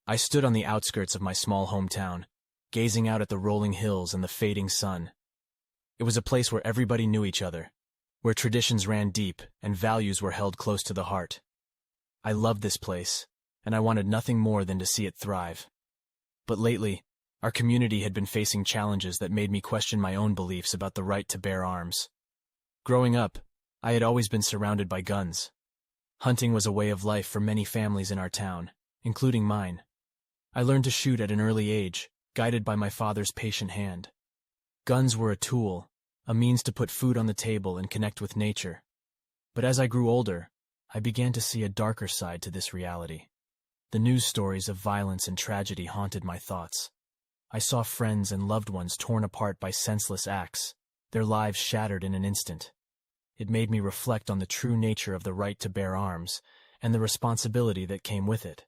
I stood on the outskirts of my small hometown, gazing out at the rolling hills and the fading sun. It was a place where everybody knew each other, where traditions ran deep and values were held close to the heart. I loved this place, and I wanted nothing more than to see it thrive. But lately, our community had been facing challenges that made me question my own beliefs about the right to bear arms. Growing up, I had always been surrounded by guns. Hunting was a way of life for many families in our town, including mine. I learned to shoot at an early age, guided by my father's patient hand. Guns were a tool, a means to put food on the table and connect with nature. But as I grew older, I began to see a darker side to this reality. The news stories of violence and tragedy haunted my thoughts. I saw friends and loved ones torn apart by senseless acts, their lives shattered in an instant. It made me reflect on the true nature of the right to bear arms and the responsibility that came with it.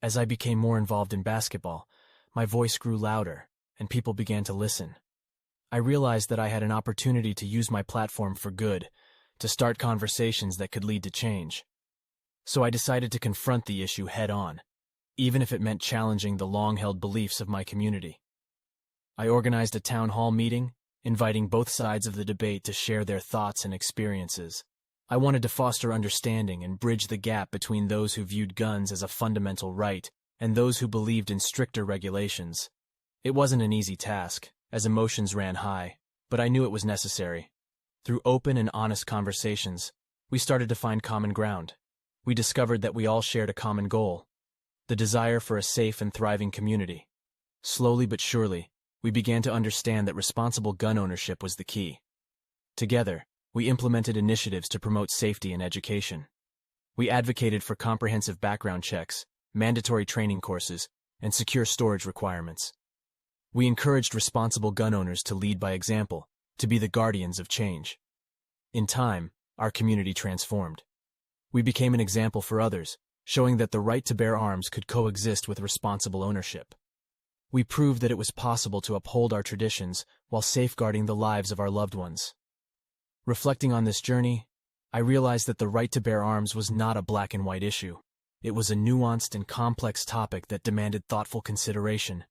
As I became more involved in basketball, my voice grew louder, and people began to listen. I realized that I had an opportunity to use my platform for good, to start conversations that could lead to change. So I decided to confront the issue head-on, even if it meant challenging the long-held beliefs of my community. I organized a town hall meeting, inviting both sides of the debate to share their thoughts and experiences. I wanted to foster understanding and bridge the gap between those who viewed guns as a fundamental right and those who believed in stricter regulations. It wasn't an easy task, as emotions ran high, but I knew it was necessary. Through open and honest conversations, we started to find common ground. We discovered that we all shared a common goal, the desire for a safe and thriving community. Slowly but surely, we began to understand that responsible gun ownership was the key. Together, we implemented initiatives to promote safety and education. We advocated for comprehensive background checks, mandatory training courses, and secure storage requirements. We encouraged responsible gun owners to lead by example, to be the guardians of change. In time, our community transformed. We became an example for others, showing that the right to bear arms could coexist with responsible ownership. We proved that it was possible to uphold our traditions while safeguarding the lives of our loved ones. Reflecting on this journey, I realized that the right to bear arms was not a black and white issue. It was a nuanced and complex topic that demanded thoughtful consideration.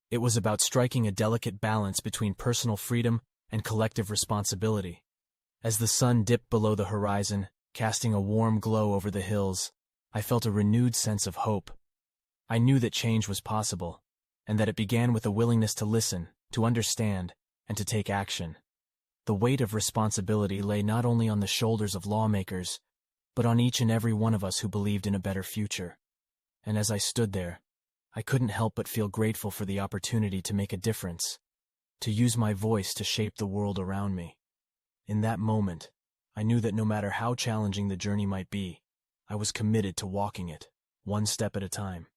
It was about striking a delicate balance between personal freedom and collective responsibility. As the sun dipped below the horizon, casting a warm glow over the hills, I felt a renewed sense of hope. I knew that change was possible, and that it began with a willingness to listen, to understand, and to take action. The weight of responsibility lay not only on the shoulders of lawmakers, but on each and every one of us who believed in a better future. And as I stood there, I couldn't help but feel grateful for the opportunity to make a difference, to use my voice to shape the world around me. In that moment, I knew that no matter how challenging the journey might be, I was committed to walking it, one step at a time.